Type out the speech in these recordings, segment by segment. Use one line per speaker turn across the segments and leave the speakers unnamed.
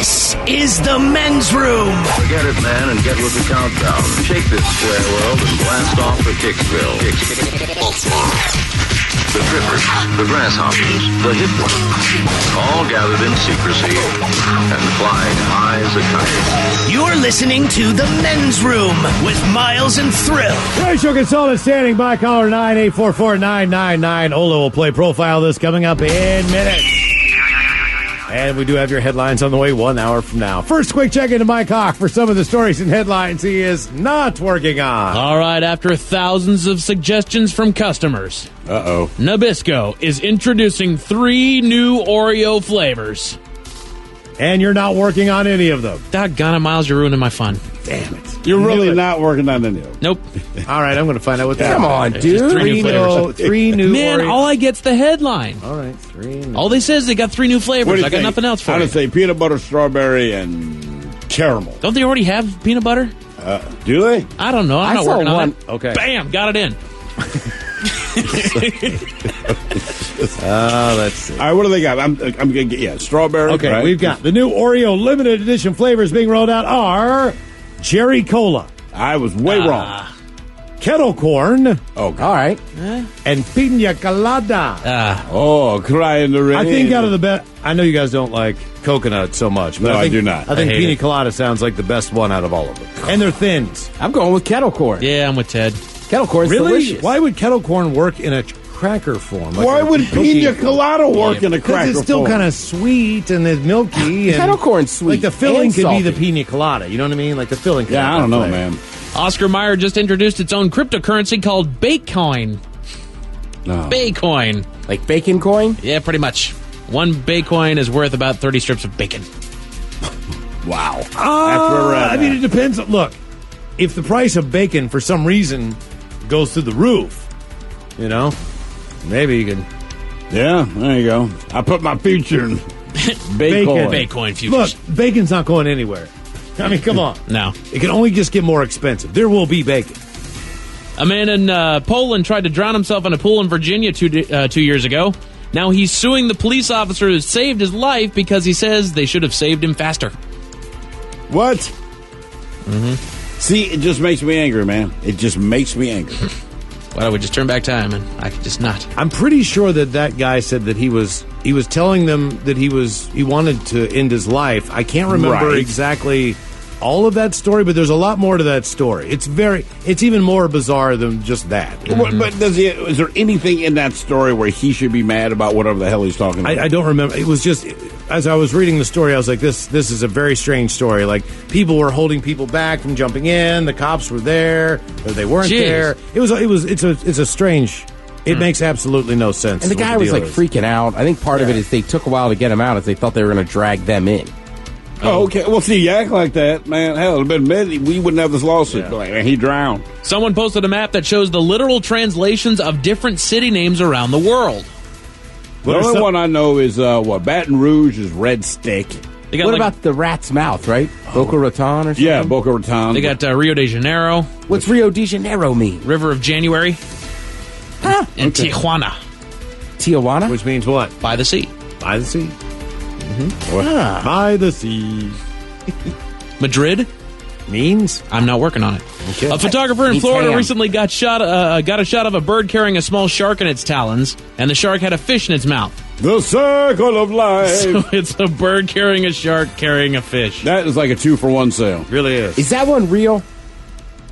This is the men's room.
Forget it, man, and get with the countdown. Shake this square world and blast off for Kicksville. The trippers, the grasshoppers, the hip ones, all gathered in secrecy and flying high as a kite.
You're listening to the men's room with Miles and Thrill.
Racial consultant standing by, caller 9-844-999. Ola will play profile this coming up in minutes. And we do have your headlines on the way 1 hour from now. First, quick check into Mike Hawk for some of the stories and headlines he is not working on.
All right, after thousands of suggestions from customers, Nabisco is introducing 3 new Oreo flavors.
And you're not working on any of them.
Doggone it, Miles, you're ruining my fun.
Damn it.
You're really not working on any of them.
Nope.
All right, I'm going to find out what that is.
Come on, dude.
Three new
Man,
Oreo.
all I get's the headline.
All right, 3 new.
All they say is they got 3 new
What do
flavors.
you
I got
think?
nothing else for
I
you.
would say peanut butter, strawberry, and caramel.
Don't they already have peanut butter?
Do they?
I don't know. I'm not working on it.
Okay.
Bam, got it in.
Let's see.
All right, what do they got? I'm going to get, strawberry.
Okay,
right?
we've got the new Oreo limited edition flavors being rolled out are Cherry Cola,
I was way wrong.
Kettle Corn,
Okay.
All right.
and Pina Colada.
Oh, cry in the rain.
I think out of the best, I know you guys don't like coconut so much. But
No, I
think,
do not.
I think
I hate
Pina
it.
Colada sounds like the best one out of all of them. And they're thins.
I'm going with kettle corn.
Yeah, I'm with Ted.
Kettle corn's
Really?
delicious.
Why would kettle corn work in a cracker form? Like
Why
a
would
cookie
pina
form?
colada work in a
Because
cracker
it's still
form?
kind of sweet and it's milky. And
Kettle corn's sweet
Like the filling
and
could be the
salty.
pina colada. You know what I mean? Like the filling. Could
Yeah,
have
I don't
that
know,
flavor.
man.
Oscar Mayer just introduced its own cryptocurrency called Bakecoin.
No.
Bakecoin.
Like bacon coin?
Yeah, pretty much. One Bakecoin is worth about 30 strips of bacon.
Wow. That's where we're at
I mean,
now.
it depends. Look, if the price of bacon for some reason goes through the roof, you know, maybe you can.
Yeah, there you go. I put my future in bacon.
Bakecoin futures.
Look, bacon's not going anywhere. I mean, come on.
No.
It can only just get more expensive. There will be bacon.
A man in Poland tried to drown himself in a pool in Virginia 2 years ago. Now he's suing the police officer who saved his life because he says they should have saved him faster.
What? See, it just makes me angry, man. It just makes me angry.
Why don't we just turn back time and I could just not?
I'm pretty sure that guy said that he was telling them that he wanted to end his life. I can't remember
Right.
exactly all of that story, but there's a lot more to that story. It's even more bizarre than just that.
But is there anything in that story where he should be mad about whatever the hell he's talking about?
I don't remember. It was just, as I was reading the story, I was like, this is a very strange story. Like, people were holding people back from jumping in. The cops were there, or they weren't
Jeez.
there. It's a strange. It makes absolutely no sense.
And the
what
guy was
deal
like
is.
freaking out. I think part of it is they took a while to get him out as they thought they were going to drag them in.
Oh, okay. Well, see, you act like that, man. Hell, it'd been minute, we wouldn't have this lawsuit. Like, man, he drowned.
Someone posted a map that shows the literal translations of different city names around the world.
The only one I know is, Baton Rouge is Red Stick.
They got
What about the rat's mouth, right? Boca Raton or something?
Yeah, Boca Raton.
They got Rio de Janeiro,
What's Rio de Janeiro mean?
River of January, and Tijuana
Tijuana?
Which means what?
by the sea.
By the sea.
Ah.
By the sea.
Madrid.
Means?
I'm not working on it.
Okay.
A photographer in
Needs
Florida
ham.
recently got a shot of a bird carrying a small shark in its talons, and the shark had a fish in its mouth.
The Circle of Life.
So it's a bird carrying a shark carrying a fish.
That is like a 2-for-1 sale.
Really is.
Is that one real?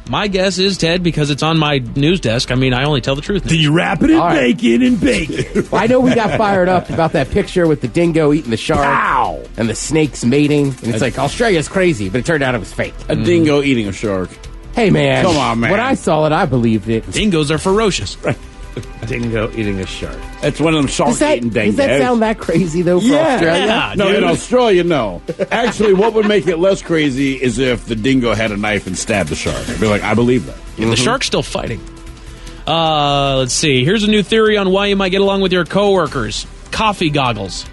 My guess is, Ted, because it's on my news desk. I mean, I only tell the truth.
Then you wrap it in
All right.
bacon and bacon.
Well, I know we got fired up about that picture with the dingo eating the shark
Ow!
and the snakes mating. And it's like, Australia's crazy, but it turned out it was fake.
A dingo eating a shark.
Hey, man.
Come on, man.
When I saw it, I believed it.
Dingoes are ferocious.
Dingo eating a shark.
That's one of them shark eating dingoes.
Does that sound that crazy, though, for
Yeah.
Australia?
Yeah,
No,
dude.
in Australia, no. Actually, what would make it less crazy is if the dingo had a knife and stabbed the shark. I'd be like, I believe that.
Yeah, the shark's still fighting. Let's see. Here's a new theory on why you might get along with your coworkers. Coffee goggles.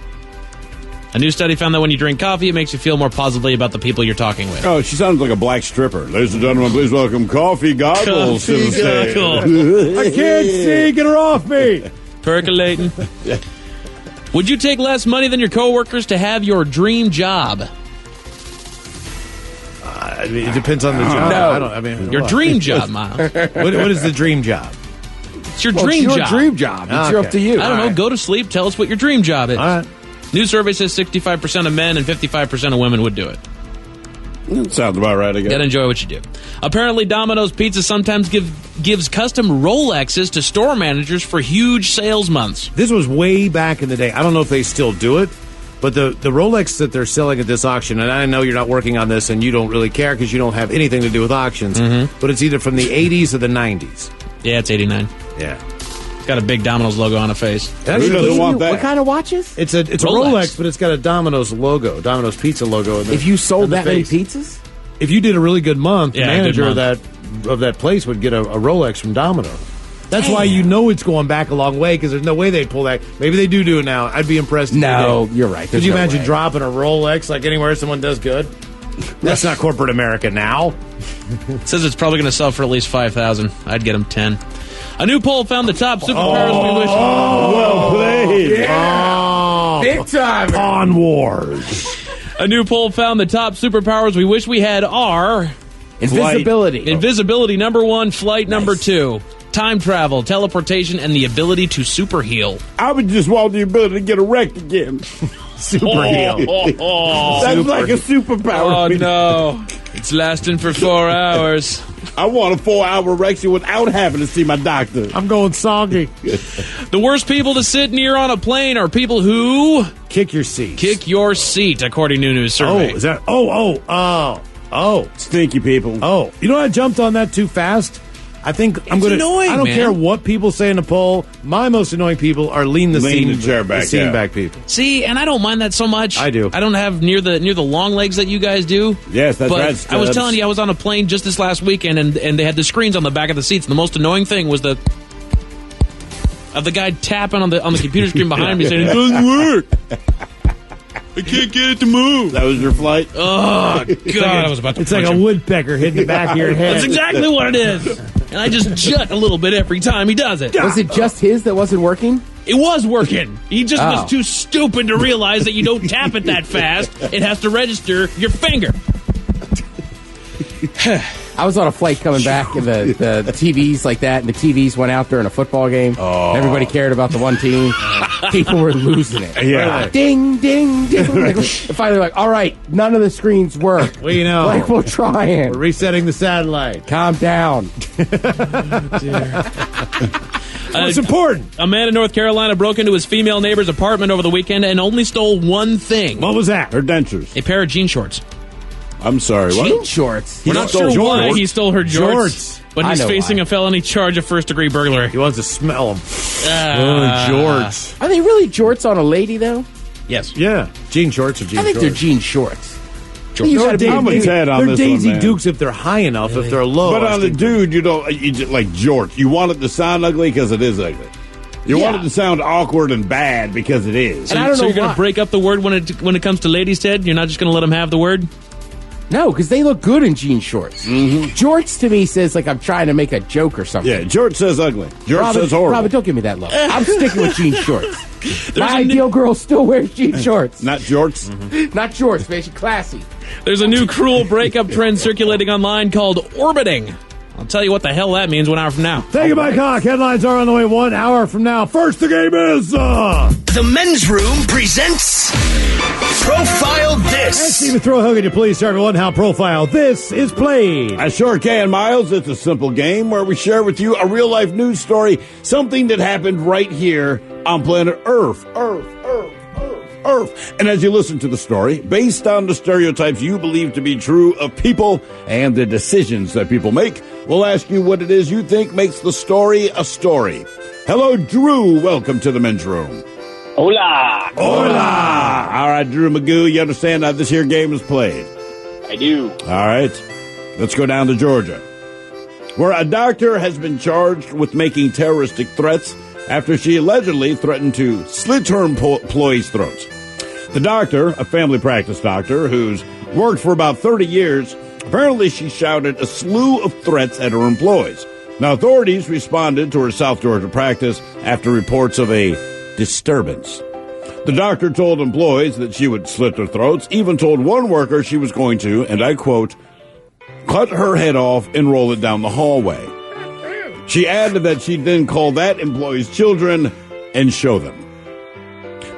A new study found that when you drink coffee, it makes you feel more positively about the people you're talking with.
Oh, she sounds like a black stripper. Ladies and gentlemen, please welcome Coffee Goggles to the
Coffee
stage.
goggles.
I can't see. Get her off me.
Percolating. Would you take less money than your coworkers to have your dream job?
I mean, it depends on the job.
No.
I mean,
Your
what?
dream job, Miles.
What is the dream job?
It's your
Well,
dream
it's your
job.
dream job. It's
Okay.
up to you.
I don't know. Go to sleep. Tell us what your dream job is.
All right.
New survey says 65% of men and 55% of women would do it.
Sounds about right, I guess.
Gotta enjoy what you do. Apparently, Domino's Pizza sometimes gives custom Rolexes to store managers for huge sales months.
This was way back in the day. I don't know if they still do it, but the Rolex that they're selling at this auction, and I know you're not working on this and you don't really care because you don't have anything to do with auctions, but it's either from the 80s or the 90s.
Yeah, it's 89.
Yeah.
It's got a big Domino's logo on a face.
Who doesn't want that?
What kind of watches?
It's a
Rolex.
Rolex, but it's got a Domino's logo, Domino's Pizza logo.
If you sold
on the
that many
face.
pizzas?
If you did a really good month,
Yeah,
the
a good
manager of that place would get a Rolex from Domino's. That's why you know it's going back a long way because there's no way they'd pull that. Maybe they do it now. I'd be impressed. If
No,
they did.
you're right.
Could
There's
you
no
imagine
way.
dropping a Rolex like anywhere someone does good? That's not corporate America now.
It says it's probably going to sell for at least 5,000. I'd get them 10. A new poll found the top superpowers we wish.
Well played.
Oh,
Big time.
Pawn Wars.
A new poll found the top superpowers we wish we had are
Invisibility.
invisibility number 1, flight number 2, time travel, teleportation, and the ability to super heal.
I would just want the ability to get erect again.
Super heel.
That's like a superpower.
Oh, no. It's lasting for 4 hours.
I want a 4-hour erection without having to see my doctor.
I'm going soggy.
The worst people to sit near on a plane are people who
Kick your seat.
kick your seat, according to a new
Oh,
survey.
is that? Oh.
Stinky people.
Oh, you know what? I jumped on that too fast. I think I'm going to.
annoying,
I don't
man.
care what people say in the poll. My most annoying people are lean the
chair back,
seat
yeah.
back people.
See, and I don't mind that so much.
I do.
I don't have near the long legs that you guys do.
Yes, that's
but
right,
I was
Stubbs.
telling you, I was on a plane just this last weekend, and they had the screens on the back of the seats. And the most annoying thing was the guy tapping on the computer screen behind me saying it doesn't work. I can't get it to move.
That was your flight?
Oh God! I was about to.
It's
punch
like a
him.
woodpecker hitting the back of your head.
That's exactly what it is. And I just jut a little bit every time he does it.
Was it just his that wasn't working?
It was working. He just
Oh.
was too stupid to realize that you don't tap it that fast. It has to register your finger.
I was on a flight coming back, and the TVs like that, and the TVs went out during a football game. Oh. Everybody cared about the one team. People were losing it.
Yeah.
Ding, ding, ding. And finally, like, all right, none of the screens work.
Well, you know,
Like, we're trying.
we're resetting the satellite.
Calm down.
It's important.
A man in North Carolina broke into his female neighbor's apartment over the weekend and only stole one thing:
What was that?
Her dentures.
a pair of jean shorts.
I'm sorry.
Jean
What?
shorts.
We're not
stole
sure why
jorts.
he stole her jorts,
Jorts.
but
I
he's
know
facing
why.
a felony charge of first-degree burglary.
He wants to smell them. Jorts.
Are they really jorts on a lady, though?
Yes.
Yeah. Jean shorts or jean
I think
shorts.
they're jean shorts.
Jorts.
You gotta be-
I'm with Ted on
they're
this one,
Daisy
man.
Dukes if they're high enough. If they're low.
But
I
on the
think-
dude, you just like jorts. You want it to sound ugly because it is ugly. You want
Yeah.
it to sound awkward and bad because it is.
And I don't
So
know
you're going
why.
to break up the word when it comes to ladies, Ted? You're not just going to let them have the word?
No, because they look good in jean shorts. Jorts to me says like I'm trying to make a joke or something.
Yeah, George says ugly. George says horrible.
Robin, don't give me that look. I'm sticking with jean shorts. My
a new-
ideal girl still wears jean shorts.
Not jorts.
Not shorts, man. She's classy.
There's a new cruel breakup trend circulating online called orbiting. I'll tell you what the hell that means 1 hour from now.
Thank you, Mike Hawk. Headlines are on the way 1 hour from now. First, the game is
The Men's Room presents Profile This.
Stephen, throw a hug at you, please, to everyone. How Profile This is played.
I sure can, Miles. It's a simple game where we share with you a real-life news story, something that happened right here on planet Earth. Earth. And as you listen to the story, based on the stereotypes you believe to be true of people and the decisions that people make, we'll ask you what it is you think makes the story a story. Hello, Drew. Welcome to the Men's Room.
Hola.
Hola! All right, Drew Magoo, you understand how this here game is played?
I do.
All right, let's go down to Georgia, where a doctor has been charged with making terroristic threats after she allegedly threatened to slit her employees' throats. The doctor, a family practice doctor who's worked for about 30 years, apparently she shouted a slew of threats at her employees. Now, authorities responded to her South Georgia practice after reports of a disturbance. The doctor told employees that she would slit their throats, even told one worker she was going to, and I quote, cut her head off and roll it down the hallway. She added that she'd then call that employee's children and show them.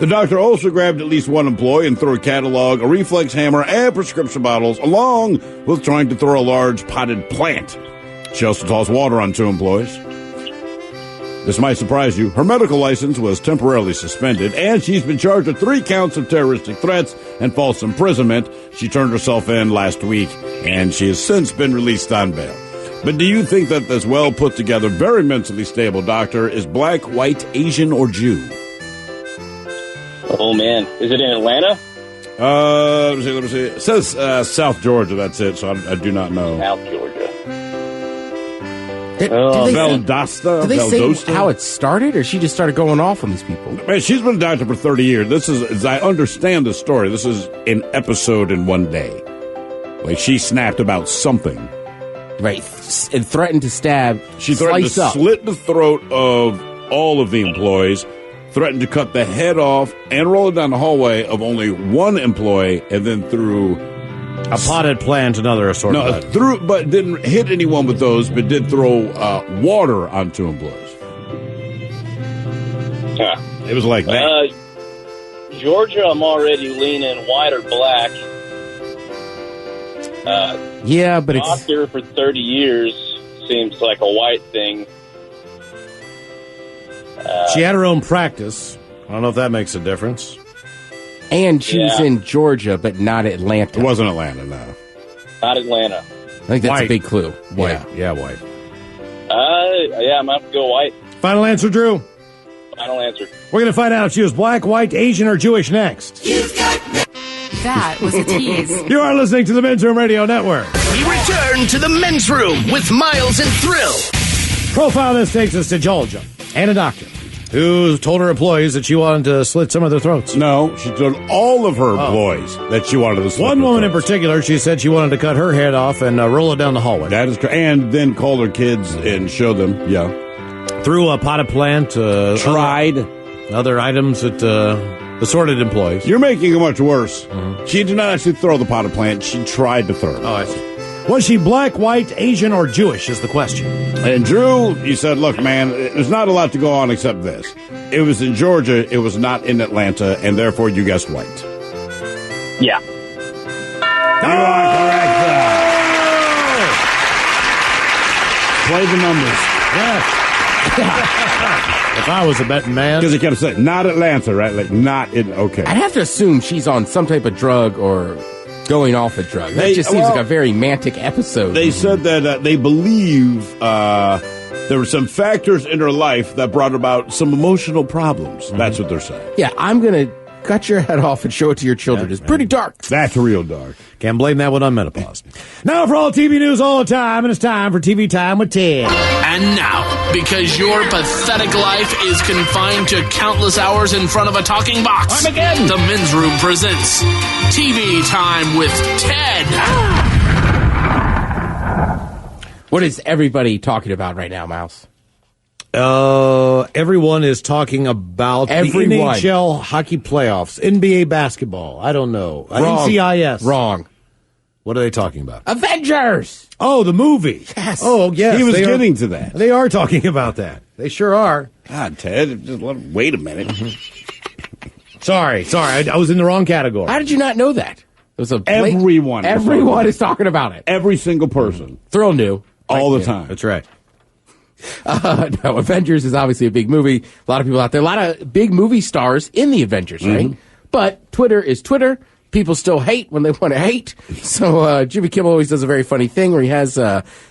The doctor also grabbed at least one employee and threw a catalog, a reflex hammer, and prescription bottles, along with trying to throw a large potted plant. She also tossed water on 2 employees. This might surprise you. Her medical license was temporarily suspended, and she's been charged with 3 counts of terroristic threats and false imprisonment. She turned herself in last week, and she has since been released on bail. But do you think that this well-put-together, very mentally stable doctor is black, white, Asian, or Jew?
Oh, man. Is it in Atlanta?
Let me see. It says South Georgia, that's it, so I do not know.
South Georgia.
Valdosta?
Do they say how it started, or she just started going off on these people?
Man, she's been a doctor for 30 years. This is, as I understand the story, this is an episode in one day. Like, she snapped about something.
Right, and threatened to stab.
She threatened to slit the throat of all of the employees, threatened to cut the head off and roll it down the hallway of only one employee, and then threw
a potted plant, another assortment.
But didn't hit anyone with those, but did throw water on 2 employees.
Huh.
It was like that.
Georgia, I'm already leaning white or black.
Yeah, but it's...
Doctor for 30 years seems like a white thing.
She had her own practice. I don't know if that makes a difference.
And she was in Georgia, but not Atlanta.
It wasn't Atlanta, no.
Not Atlanta.
I think that's
white.
A big clue.
White. Yeah, white.
Yeah, I'm going to have to go white.
Final answer, Drew?
Final answer.
We're going to find out if she was black, white, Asian, or Jewish next.
That was a tease.
You are listening to the Men's Room Radio Network.
We return to the Men's Room with Miles and Thrill.
Profile this takes us to Georgia and a doctor who told her employees that she wanted to slit some of their throats.
No, she told all of her employees that she wanted to slit
One
their
woman in
throats.
particular, she said she wanted to cut her head off and roll it down the hallway.
That is correct. And then call her kids and show them,
Through a potted plant.
Tried.
Other items that assorted employees.
You're making it much worse. Mm-hmm. She did not actually throw the potted plant. She tried to throw it.
Oh, I see. Was she black, white, Asian, or Jewish is the question.
And Drew, you said, look, man, there's not a lot to go on except this. It was in Georgia. It was not in Atlanta, and therefore you guessed white.
Yeah.
You are correct. Play the numbers.
If I was a betting man.
Because he kept saying, not Atlanta, right? Like, not in, okay.
I'd have to assume she's on some type of drug or going off a drug. That just seems like a very mantic episode.
They said that they believe there were some factors in her life that brought about some emotional problems. Mm-hmm. That's what they're saying.
Yeah, I'm going to cut your head off and show it to your children. It's pretty dark.
That's real dark.
Can't blame that one on menopause. Now for all TV news all the time, and it's time for TV Time with Ted.
And now, because your pathetic life is confined to countless hours in front of a talking box, the Men's Room presents TV Time with Ted.
What is everybody talking about right now, Mouse?
Everyone is talking about the NHL hockey playoffs, NBA basketball. I don't know.
Wrong.
NCIS.
Wrong.
What are they talking about?
Avengers.
Oh, the movie.
Yes.
Oh, yes.
He was getting to that.
They are talking about that. They sure are.
God, Ted, just wait a minute.
Sorry. I was in the wrong category.
How did you not know that? It was
Everyone
is talking about it.
Every single person.
Thrill knew.
All the time.
That's right.
No, Avengers is obviously a big movie. A lot of people out there, a lot of big movie stars in the Avengers, right?
Mm-hmm.
But Twitter is Twitter. People still hate when they want to hate. So Jimmy Kimmel always does a very funny thing where he has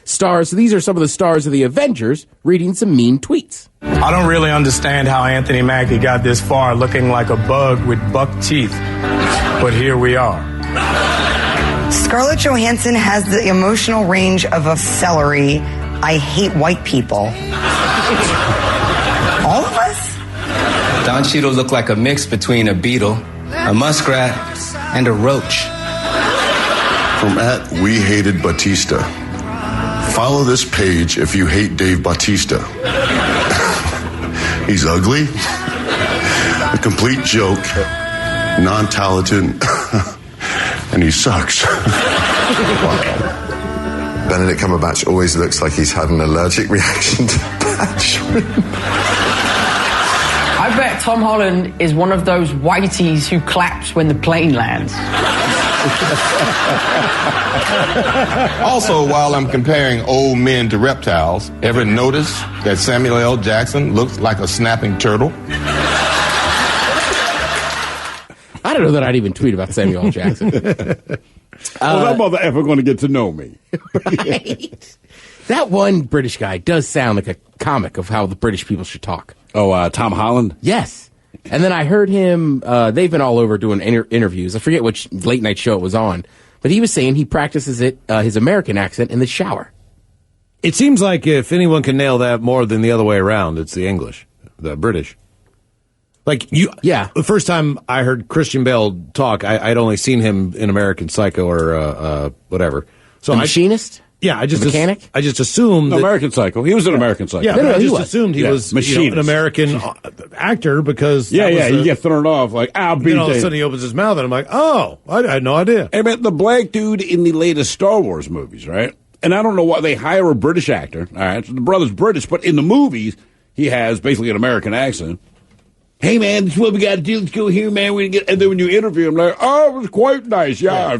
stars. So these are some of the stars of the Avengers reading some mean tweets.
I don't really understand how Anthony Mackie got this far looking like a bug with buck teeth. But here we are.
Scarlett Johansson has the emotional range of a celery. I hate white people. All of us?
Don Cheadle looked like a mix between a beetle, a muskrat, and a roach.
From @WeHatedBatista. Follow this page if you hate Dave Bautista. He's ugly, a complete joke, non-talented, and he sucks. Benedict Cumberbatch always looks like he's had an allergic reaction to bad shrimp.
I bet Tom Holland is one of those whiteys who claps when the plane lands.
Also, while I'm comparing old men to reptiles, ever notice that Samuel L. Jackson looks like a snapping turtle?
I don't know that I'd even tweet about Samuel L. Jackson.
Well, that mother ever going to get to know me.
Right. That one British guy does sound like a comic of how the British people should talk.
Oh, Tom Holland?
Yes. And then I heard him, they've been all over doing interviews. I forget which late night show it was on. But he was saying he practices his American accent in the shower.
It seems like if anyone can nail that more than the other way around, it's the English, the British. Like the first time I heard Christian Bale talk, I'd only seen him in American Psycho or whatever. So
the Machinist?
Yeah, I just
mechanic.
I just assumed
American Psycho. He was an American Psycho.
Yeah, I just assumed he was an American actor because
you get thrown off like I'll be.
All of a sudden he opens his mouth and I'm like, oh, I had no idea.
Hey man, the black dude in the latest Star Wars movies, right? And I don't know why they hire a British actor. All right, so the brother's British, but in the movies he has basically an American accent. Hey man, this is what we got to do. Let's go here, man. And then when you interview him, like, oh, it was quite nice. Yeah,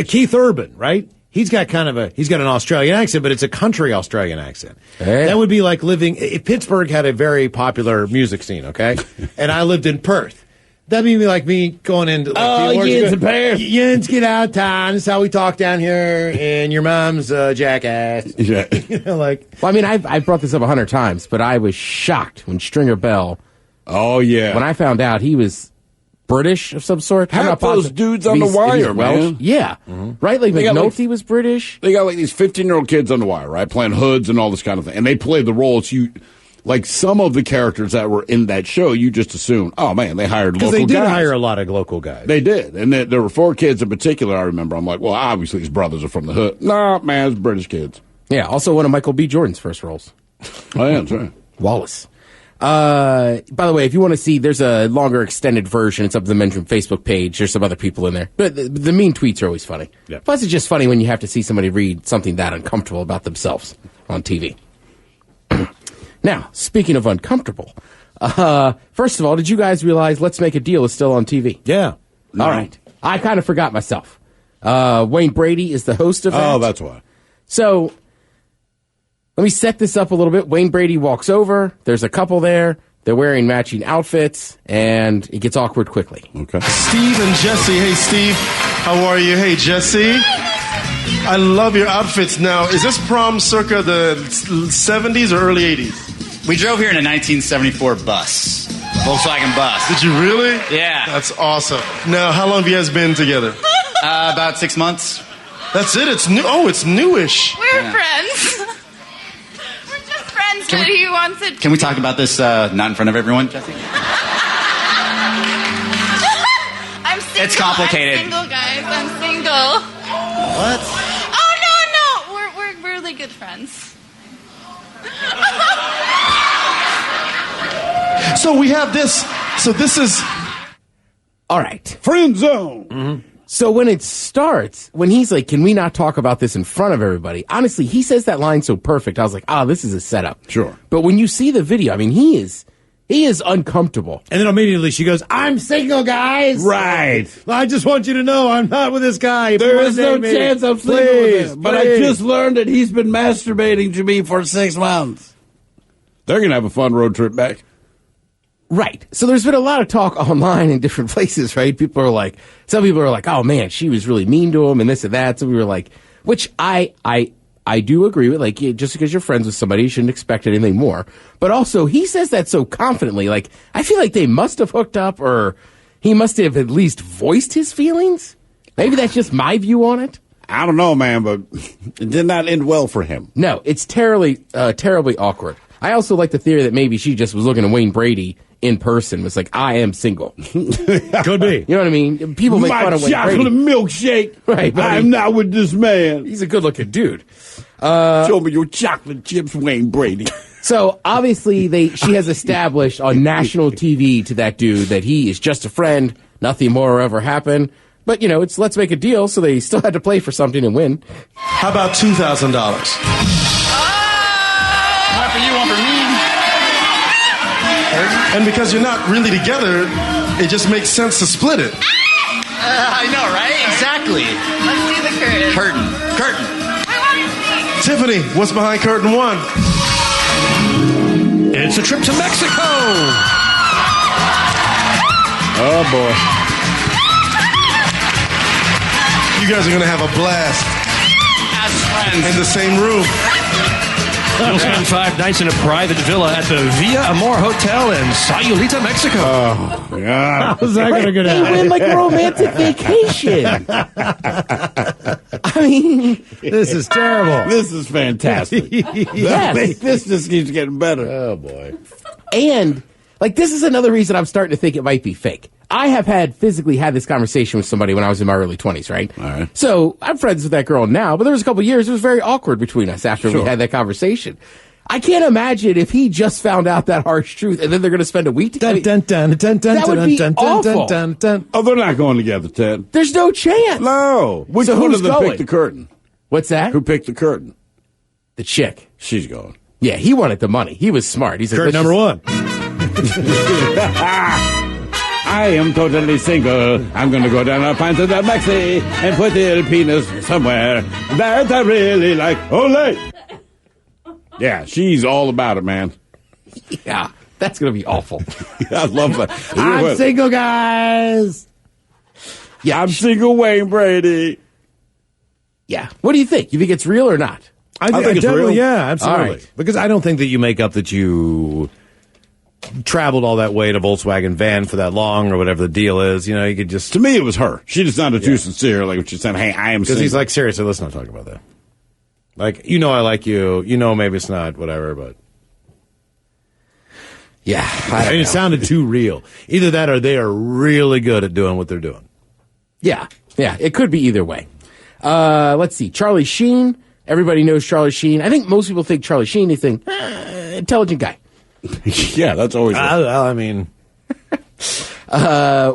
Keith Urban, right? He's got an Australian accent, but it's a country Australian accent.
Hey.
That would be like living, if Pittsburgh had a very popular music scene, okay? And I lived in Perth. That'd be like me going into,
Jens in Perth.
Jens, get out of town. This is how we talk down here, and your mom's a jackass.
Yeah.
Well, I mean, I've brought this up 100 times, but I was shocked when Stringer Bell, when I found out he was British of some sort.
Half those dudes on The Wire, man.
Yeah. Right? Like McNulty was British.
They got like these 15-year-old kids on The Wire, right? Playing hoods and all this kind of thing. And they play the roles like some of the characters that were in that show, you just assume, oh man, they hired local guys.
Because they did hire a lot of local guys.
They did. And there were 4 kids in particular, I remember. I'm like, well, obviously his brothers are from the hood. Nah, man, it's British kids.
Yeah, also one of Michael B. Jordan's first roles.
Oh, yeah, that's right.
Wallace. By the way, if you want to see, there's a longer extended version. It's up on the Men's Room Facebook page. There's some other people in there. But the mean tweets are always funny.
Yeah.
Plus, it's just funny when you have to see somebody read something that uncomfortable about themselves on TV. Now, speaking of uncomfortable, first of all, did you guys realize Let's Make a Deal is still on TV?
Yeah.
All right. I kind of forgot myself. Wayne Brady is the host of that.
Oh, that's why.
So, let me set this up a little bit. Wayne Brady walks over. There's a couple there. They're wearing matching outfits, and it gets awkward quickly.
Okay.
Steve and Jesse. Hey, Steve. How are you? Hey, Jesse. I love your outfits. Now, is this prom circa the 70s or early 80s?
We drove here in a 1974 bus. Volkswagen bus.
Did you really?
Yeah.
That's awesome. Now, how long have you guys been together?
About 6 months.
That's it? It's new. Oh, it's newish.
We're friends. We're just friends, but he wants it.
Can we talk about this not in front of everyone, Jesse?
I'm single.
It's complicated.
I'm single, guys. I'm single.
What?
Oh, no. We're really good friends.
So we have this. So this is...
All right.
Friend zone.
Mm-hmm. So when it starts, when he's like, can we not talk about this in front of everybody? Honestly, he says that line so perfect. I was like, this is a setup.
Sure.
But when you see the video, I mean, he is uncomfortable.
And then immediately she goes, I'm single, guys.
Right.
I just want you to know I'm not with this guy.
There is no chance I'm single with him. But I just learned that he's been masturbating to me for 6 months. They're going to have a fun road trip back.
Right. So there's been a lot of talk online in different places, right? Some people are like, oh man, she was really mean to him and this and that. So we were like, which I do agree with, like, just because you're friends with somebody, you shouldn't expect anything more. But also, he says that so confidently, like, I feel like they must have hooked up or he must have at least voiced his feelings. Maybe that's just my view on it.
I don't know, man, but it did not end well for him.
No, it's terribly awkward. I also like the theory that maybe she just was looking at Wayne Brady in person, was like, I am single.
Could be.
You know what I mean? People make fun of Wayne Brady.
My chocolate milkshake.
Right, buddy.
I'm not with this man.
He's a good-looking dude.
Show me your chocolate chips, Wayne Brady.
So, obviously, she has established on national TV to that dude that he is just a friend, nothing more will ever happen. But, it's let's make a deal, so they still had to play for something and win.
How about $2,000?
One for you, one for me.
And because you're not really together, it just makes sense to split it.
I know, right? Exactly.
Let's see the curtain.
Curtain.
Tiffany, what's behind curtain 1?
It's a trip to Mexico.
Oh, boy.
You guys are going to have a blast.
As friends.
In the same room.
You'll spend 5 nights in a private villa at the Villa Amor Hotel in Sayulita, Mexico.
Oh, God.
How's that going to go down?
They win like a romantic vacation. I mean,
This is terrible.
This is fantastic.
Yes.
This just keeps getting better.
Oh, boy.
and this is another reason I'm starting to think it might be fake. I have physically had this conversation with somebody when I was in my early 20s, right?
All right.
So I'm friends with that girl now, but there was a couple years it was very awkward between us after we had that conversation. I can't imagine if he just found out that harsh truth and then they're going to spend a week together. That would be awful.
Oh, they're not going together, Ted.
There's no chance.
No. Which
So
one
who's
of them
going?
picked the curtain?
What's that?
Who picked the curtain?
The chick.
She's going.
Yeah, he wanted the money. He was smart. He's like,
Curtain number 1.
I am totally single. I'm going to go down a pint of the Maxi and put the penis somewhere that I really like. Ole! Yeah, she's all about it, man.
Yeah, that's going to be awful.
I love that.
I'm single, guys.
Yeah, I'm single, Wayne Brady.
Yeah. What do you think? You think it's real or not?
I think it's
definitely,
real.
yeah, absolutely.
All right.
Because I don't think that you make up that you traveled all that way in a Volkswagen van for that long or whatever the deal is. You could just...
To me, it was her. She just sounded too sincere, like when she said, hey, I am single.
Because he's like, seriously, let's not talk about that. Like, I like you. Maybe it's not, whatever, but...
Yeah.
It sounded too real. Either that or they are really good at doing what they're doing.
Yeah. Yeah, it could be either way. Let's see. Charlie Sheen. Everybody knows Charlie Sheen. I think most people think Charlie Sheen, they think, intelligent guy.
Yeah, that's always...
I mean...
I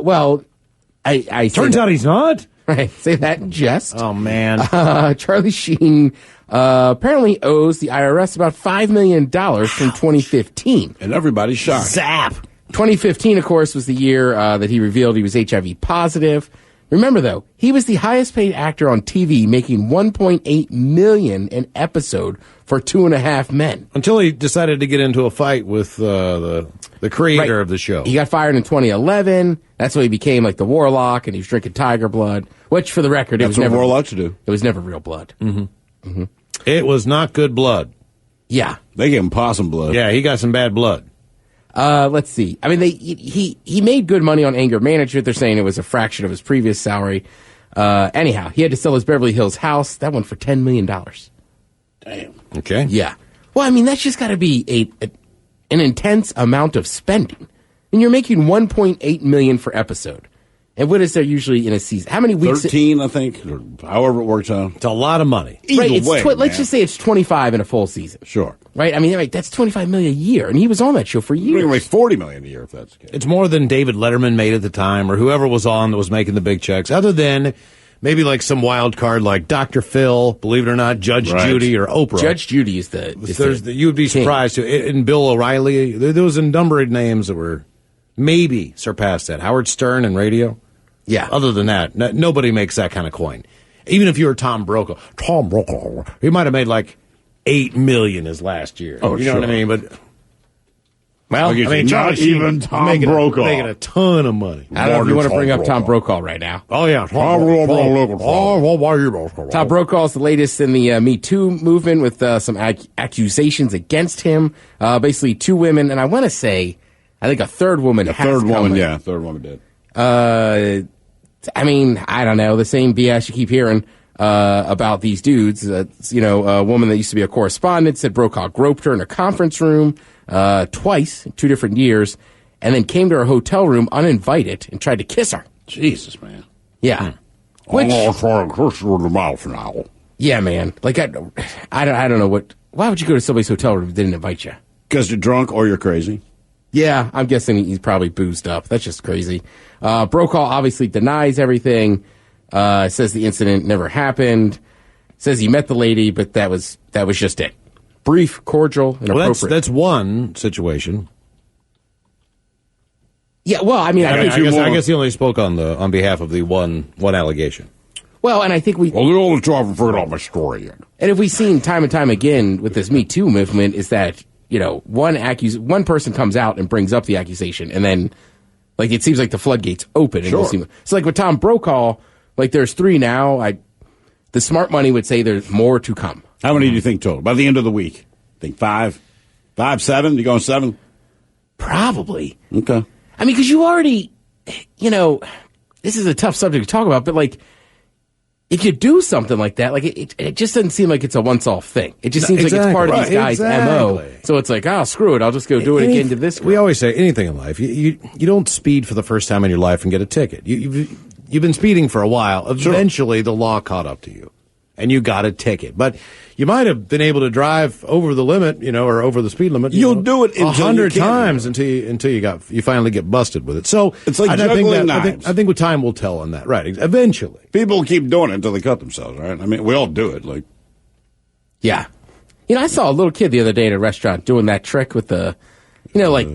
turns out he's not.
Right. Say that in jest.
Oh, man.
Charlie Sheen apparently owes the IRS about $5 million from 2015.
And everybody's shocked.
Zap.
2015, of course, was the year that he revealed he was HIV positive. Remember, though, he was the highest paid actor on TV, making $1.8 million an episode for 2.5 Men.
Until he decided to get into a fight with the creator of the show.
He got fired in 2011. That's when he became like the warlock, and he was drinking tiger blood. Which, for the record, it was never
warlocks do.
It was never real blood.
Mm-hmm. Mm-hmm. It was not good blood.
Yeah,
they gave him possum blood.
Yeah, he got some bad blood.
Let's see. I mean, he made good money on anger management. They're saying it was a fraction of his previous salary. Anyhow, he had to sell his Beverly Hills house. That went for $10 million.
Damn.
Okay.
Yeah. Well, I mean, that's just got to be an intense amount of spending. And you're making $1.8 million per episode. And what is there usually in a season? How many weeks?
13, I think, or however it works out.
It's a lot of money.
Either way,
let's just say it's 25 in a full season.
Sure.
Right? I mean, that's $25 million a year. And he was on that show for years.
Like $40 million a year, if that's the case.
It's more than David Letterman made at the time, or whoever was on that was making the big checks, other than maybe like some wild card like Dr. Phil, believe it or not, Judge Judy, or Oprah.
Judge Judy is
you would be surprised, too. And Bill O'Reilly, there was a number of names that were maybe surpassed that. Howard Stern in radio.
Yeah.
Other than that, nobody makes that kind of coin. Even if you were Tom Brokaw. He might have made like $8 million his last year.
Oh,
you know what I mean? But
well, I mean, not even Tom Brokaw
making a ton of money.
I don't know if you want to bring up Tom Brokaw right now.
Oh yeah,
Tom Brokaw is the latest in the Me Too movement with some accusations against him. Basically, 2 women, and I want to say, I think a third woman.
Third woman did.
I mean, I don't know, the same BS you keep hearing about these dudes. A woman that used to be a correspondent said Brokaw groped her in a conference room twice in 2 different years, and then came to her hotel room uninvited and tried to kiss her.
Jesus, man.
Yeah.
I'm all trying to kiss her in the mouth now.
Yeah, man. Like, I don't know what. Why would you go to somebody's hotel room that didn't invite you?
Because you're drunk or you're crazy.
Yeah, I'm guessing he's probably boozed up. That's just crazy. Brokaw obviously denies everything. Says the incident never happened. Says he met the lady, but that was just it. Brief, cordial, and appropriate.
That's one situation.
Yeah, well, I mean,
I guess he only spoke on behalf of the one allegation.
Well, and I think we...
Well, the only time I haven't figured out my story yet.
And if we've seen time and time again with this Me Too movement is that, one person comes out and brings up the accusation, and then, it seems like the floodgates open. And
Sure.
So, with Tom Brokaw, there's 3 now. The smart money would say there's more to come.
How many do you think total? By the end of the week? Think 5? 5, 7? You going 7?
Probably.
Okay.
I mean, because you already, this is a tough subject to talk about, but, if you do something like that, it just doesn't seem like it's a once-off thing. It just seems like it's part of these guys' MO. So it's screw it, I'll just go do it again to this girl.
We always say anything in life. You don't speed for the first time in your life and get a ticket. You've been speeding for a while. Eventually, the law caught up to you, and you got a ticket. But you might have been able to drive over the limit, or over the speed limit.
You'll do it
100 times until you finally get busted with it. So
it's like juggling knives.
I think with time will tell on that. Right. Eventually,
people keep doing it until they cut themselves. Right. I mean, we all do it.
Yeah. I saw a little kid the other day at a restaurant doing that trick with the.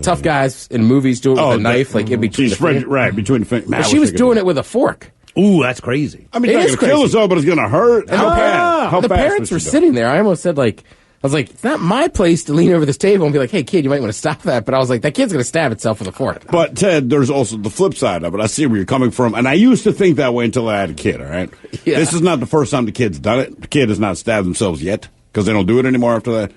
Tough guys in movies do it with a knife, in between the fingers.
Right, between the fingers.
But she was doing it with a fork.
Ooh, that's crazy.
I mean, it's not going to kill us all, but it's going to hurt.
And the parents were sitting there. I almost said, I was like, it's not my place to lean over this table and be like, hey, kid, you might want to stop that. But I was like, that kid's going to stab itself with a fork.
But, Ted, there's also the flip side of it. I see where you're coming from. And I used to think that way until I had a kid, all right?
Yeah.
This is not the first time the kid's done it. The kid has not stabbed themselves yet because they don't do it anymore after that.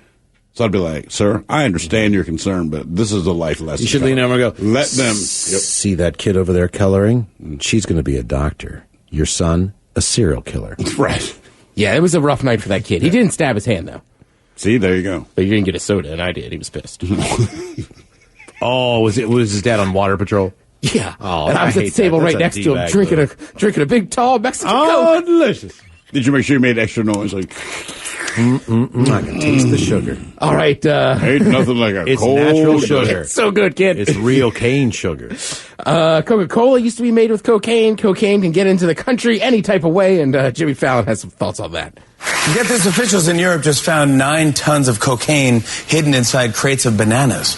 So I'd be like, sir, I understand your concern, but this is a life lesson.
You should lean over and go,
let them.
See that kid over there coloring? She's going to be a doctor. Your son, a serial killer.
Right.
Yeah, it was a rough night for that kid. He didn't stab his hand, though.
See, there you go.
But you didn't get a soda, and I did. He was pissed.
Oh, was his dad on water patrol?
Yeah.
Oh,
and I was at the table right next to him, drinking a big, tall Mexican Coke.
Delicious.
Did you make sure you made extra noise?
I can taste the sugar.
All right.
Ain't nothing like
it's
cold
natural sugar.
It's so good, kid.
It's real cane sugar.
Coca-Cola used to be made with cocaine. Cocaine can get into the country any type of way, and Jimmy Fallon has some thoughts on that.
Get this, officials in Europe just found 9 tons of cocaine hidden inside crates of bananas.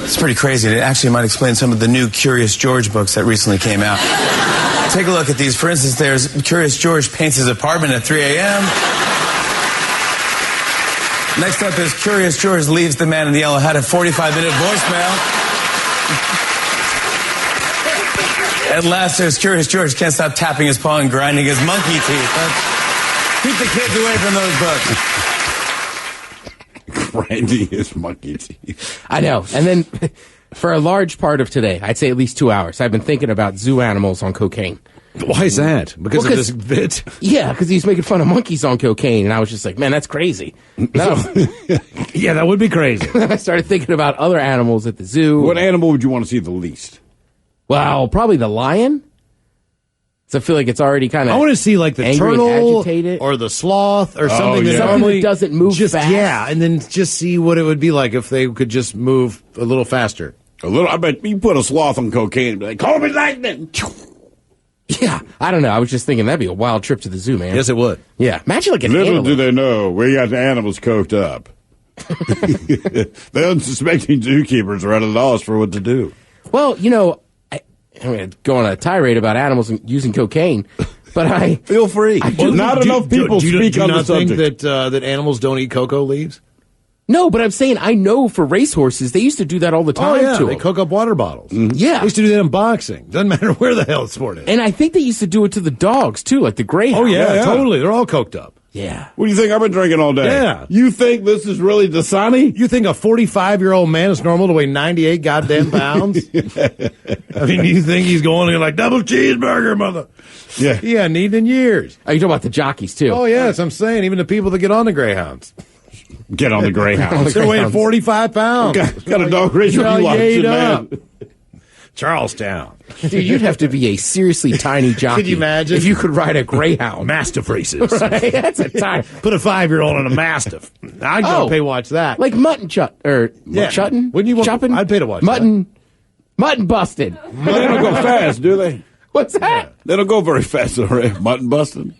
It's pretty crazy. It actually might explain some of the new Curious George books that recently came out. Take a look at these. For instance, there's Curious George paints his apartment at 3 a.m. Next up is Curious George leaves the man in the yellow hat a 45-minute voicemail. At last, there's Curious George can't stop tapping his paw and grinding his monkey teeth. Keep the kids away from those books.
Grinding his monkey teeth.
I know. And then for a large part of today, I'd say at least 2 hours, I've been thinking about zoo animals on cocaine.
Why is that? Because of this bit?
Yeah, because he's making fun of monkeys on cocaine, and I was just like, man, that's crazy.
Yeah, that would be crazy.
Then I started thinking about other animals at the zoo.
What animal would you want to see the least?
Well, probably the lion. So I feel like it's already kind of.
I want to see like the turtle or the sloth or something that
normally doesn't move fast.
Yeah, and then just see what it would be like if they could just move a little faster.
I bet you put a sloth on cocaine and be like, call me lightning.
Yeah, I don't know. I was just thinking that'd be a wild trip to the zoo, man.
Yes, it would.
Yeah, imagine like an
Little
antelope.
do they know, we got the animals coked up. The unsuspecting zookeepers are at a loss for what to do.
Well, I'm going to go on a tirade about animals and using cocaine, but I
feel free. Not enough people speak on the subject.
Do you not think that animals don't eat cocoa leaves?
No, but I'm saying I know for racehorses, they used to do that all the time.
Oh, yeah,
to
they
them.
cook up water bottles.
Mm-hmm. Yeah.
They used to do that in boxing. Doesn't matter where the hell the sport is.
And I think they used to do it to the dogs, too, like the greyhound.
Oh, yeah, totally. They're all coked up.
Yeah.
What do you think? I've been drinking all day.
Yeah.
You think this is really Dasani?
You think a 45-year-old man is normal to weigh 98 goddamn pounds? I mean, you think he's going in like double cheeseburger, mother?
Yeah.
He hadn't eaten in years.
Oh, you're talking about the jockeys, too.
Oh, yes, I'm saying. Even the people that get on the Greyhounds.
Get on the Greyhounds.
They're weighing 45 pounds.
Got a dog race review watching, man.
Charlestown.
Dude, you'd have to be a seriously tiny jockey.
Could you imagine?
If you could ride a greyhound.
Mastiff races.
Right? That's a tiny.
Put a 5-year-old on a Mastiff. I'd go pay watch that.
Like mutton chutton?
Wouldn't you want?
Chopping?
I'd pay to watch
mutton. Mutton busted.
They don't go fast, do they?
What's that?
They don't go very fast, right? Mutton busting.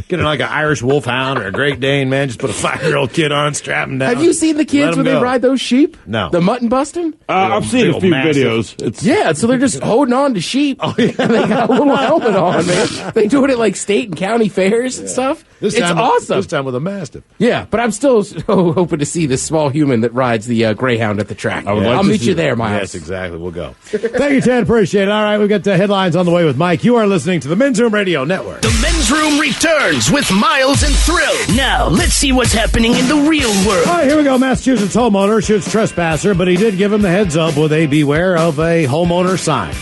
Getting like an Irish Wolfhound or a Great Dane, man. Just put a 5-year-old kid on, strap him down.
Have you seen the kids when they ride those sheep?
No.
The mutton busting?
I've seen a few videos.
Yeah, so they're just holding on to sheep. Oh, yeah. And they got a little helmet on, man. They do it at like state and county fairs and stuff. It's awesome.
This time with a Mastiff.
Yeah, but I'm still so hoping to see this small human that rides the Greyhound at the track. I'll meet you there, Miles.
Yes, exactly. We'll go. Thank you, Ted. Appreciate it. All right, we've got headlines on the way with Mike. You are listening to the Men's Room Radio Network.
The Men's Room returns with Miles and Thrill. Now, let's see what's happening in the real world.
All right, here we go. Massachusetts homeowner shoots trespasser, but he did give him the heads up with a beware of a homeowner sign.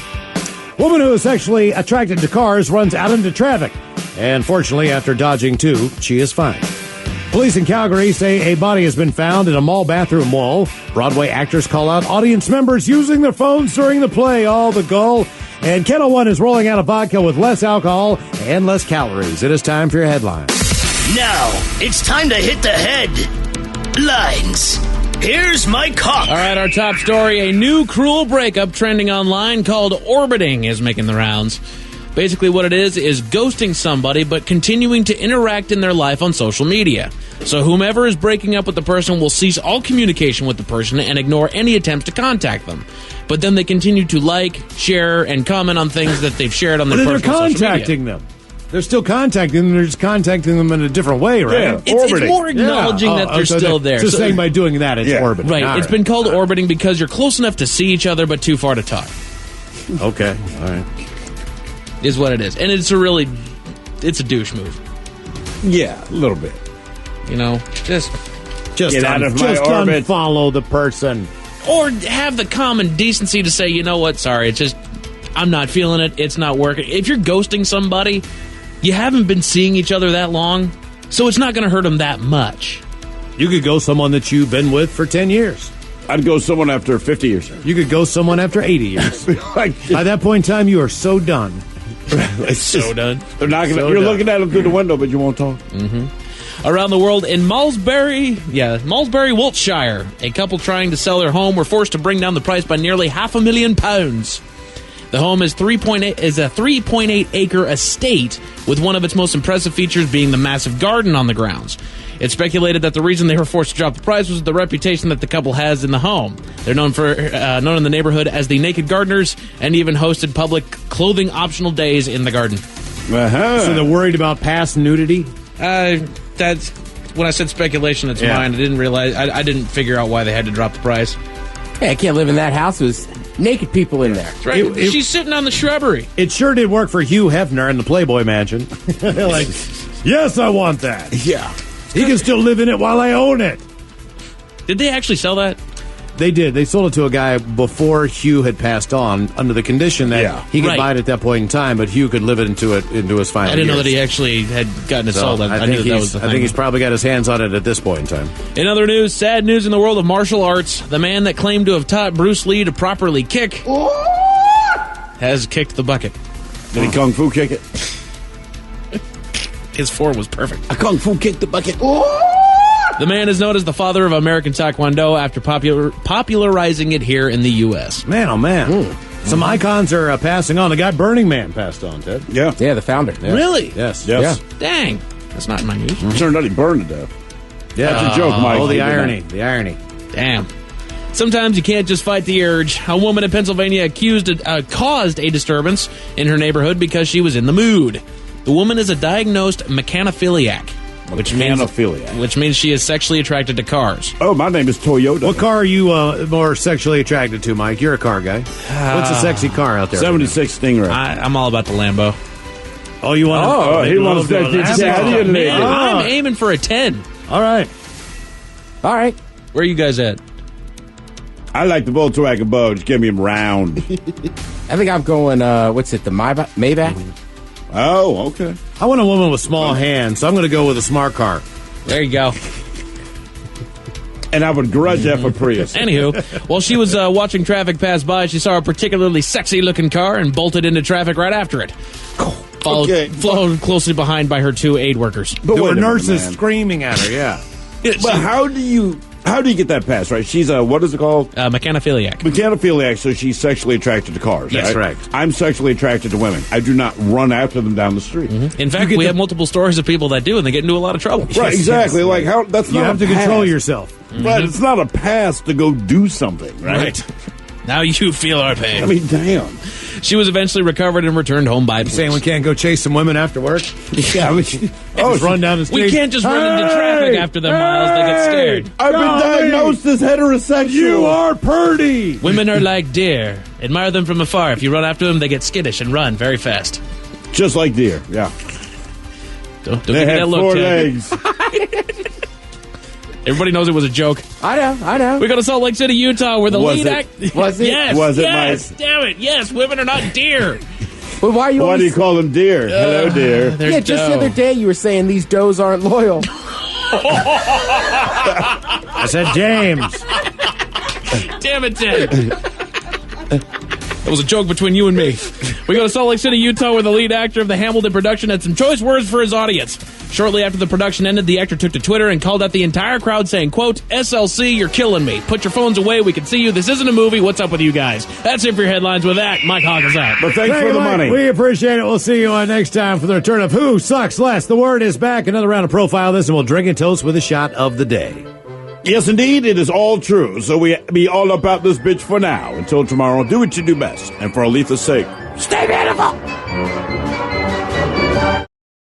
Woman who is sexually attracted to cars runs out into traffic. And fortunately, after dodging two, she is fine. Police in Calgary say a body has been found in a mall bathroom wall. Broadway actors call out audience members using their phones during the play. All the goal. And Kettle One is rolling out a vodka with less alcohol and less calories. It is time for your headlines.
Now, it's time to hit the headlines. Here's Mike Hawk.
All right, our top story. A new cruel breakup trending online called orbiting is making the rounds. Basically what it is ghosting somebody but continuing to interact in their life on social media. So whomever is breaking up with the person will cease all communication with the person and ignore any attempts to contact them. But then they continue to like, share, and comment on things that they've shared on their personal social media.
They're contacting them. They're still contacting them. They're just contacting them in a different way, right?
Yeah, it's more acknowledging that they're still there.
Just saying by doing that, it's orbiting.
Right. It's been called orbiting because you're close enough to see each other but too far to talk.
Okay. All right.
Is what it is. And it's a douche move.
Yeah, a little bit.
You know, just
get out of my orbit.
Unfollow the person.
Or have the common decency to say, you know what, sorry, it's just, I'm not feeling it, it's not working. If you're ghosting somebody, you haven't been seeing each other that long, so it's not going to hurt them that much.
You could ghost someone that you've been with for 10 years.
I'd ghost someone after 50 years.
You could ghost someone after 80 years. By that point in time, you are so done.
It's
so done.
They're not gonna, you're looking at them through the window, but you won't talk.
Mm-hmm. Around the world, in Malmesbury, Wiltshire, a couple trying to sell their home were forced to bring down the price by nearly £500,000. The home is a 3.8 acre estate with one of its most impressive features being the massive garden on the grounds. It's speculated that the reason they were forced to drop the price was the reputation that the couple has in the home. They're known in the neighborhood as the Naked Gardeners and even hosted public clothing optional days in the garden.
So they're worried about past nudity?
That's when I said speculation. It's mine. I didn't realize. I didn't figure out why they had to drop the price.
Hey, I can't live in that house with naked people in there.
That's right. She's sitting on the shrubbery.
It sure did work for Hugh Hefner in the Playboy Mansion. Like, yes, I want that.
Yeah.
He can still live in it while I own it.
Did they actually sell that?
They did. They sold it to a guy before Hugh had passed on, under the condition that he could buy it at that point in time, but Hugh could live it into his final
I didn't know
years.
that he actually had gotten it sold. I knew that was the thing.
I think he's probably got his hands on it at this point in time.
In other news, sad news in the world of martial arts. The man that claimed to have taught Bruce Lee to properly kick has kicked the bucket.
Did he kung fu kick it?
His form was perfect.
A kung fu kicked the bucket.
The man is known as the father of American Taekwondo after popularizing it here in the U.S.
Man, oh man. Some icons are passing on. The guy Burning Man passed on, Ted.
Yeah.
Yeah, the founder.
Yeah.
Really?
Yes.
Yeah.
Dang. That's not in my news.
Turned out he burned to death.
Yeah.
That's a joke, Mike.
Oh, the irony. The irony.
Damn. Sometimes you can't just fight the urge. A woman in Pennsylvania caused a disturbance in her neighborhood because she was in the mood. The woman is a diagnosed mechanophiliac, which means she is sexually attracted to cars.
Oh, my name is Toyota.
What car are you more sexually attracted to, Mike? You're a car guy. What's a sexy car out there?
76 Stingray.
I'm all about the Lambo.
Oh, you want?
Oh, he wants that.
I'm aiming for a 10.
All right.
Where are you guys at?
I like the Volkswagen Bow. Just give me them round.
I think I'm going. What's it? The Maybach.
Oh, okay.
I want a woman with small hands, so I'm going to go with a smart car.
There you go.
And I would grudge that for Prius.
Anywho, while she was watching traffic pass by, she saw a particularly sexy-looking car and bolted into traffic right after it. Followed closely behind by her two aid workers.
There were nurses screaming at her, yeah.
But how do you How do you get that pass, right? She's a, what is it called?
Mechanophiliac.
Mechanophiliac, so she's sexually attracted to cars,
Yes,
right?
correct.
I'm sexually attracted to women. I do not run after them down the street.
In fact, we have multiple stories of people that do, and they get into a lot of trouble.
Right, exactly. Like, how? That's
You
not
have
a
to control
pass.
yourself.
Right, it's not a pass to go do something, right?
Now you feel our pain.
I mean, damn.
She was eventually recovered and returned home by police.
Saying we can't go chase some women after work?
Yeah, I mean,
just run down the street.
We can't just run into traffic after them, Miles. They get scared.
I've been diagnosed as heterosexual.
You are purdy.
Women are like deer. Admire them from afar. If you run after them, they get skittish and run very fast.
Just like deer, yeah.
Don't
They
give me
have
that look,
4
Chad.
legs.
Everybody knows it was a joke.
I know.
We go to Salt Lake City, Utah, where the
Was
lead
it?
Was it?
Yes.
Was it,
yes.
Mike?
Damn it. Yes. Women are not deer.
But why are you
Why do you call them deer? Hello, deer.
There's
Yeah, just the
doe.
other day you were saying these does aren't loyal.
I said James.
Damn it, Ted. That was a joke between you and me. We go to Salt Lake City, Utah, where the lead actor of the Hamilton production had some choice words for his audience. Shortly after the production ended, the actor took to Twitter and called out the entire crowd saying, quote, SLC, you're killing me. Put your phones away. We can see you. This isn't a movie. What's up with you guys? That's it for your headlines. With that, Mike Hogg is out.
But thanks
Thank
for
you,
the
Mike.
money.
We appreciate it. We'll see you on next time for the return of Who Sucks Less. The word is back. Another round of Profile This, and we'll drink and toast with a shot of the day.
Yes, indeed, it is all true. So we be all about this bitch for now. Until tomorrow, do what you do best. And for Aletha's sake, stay beautiful.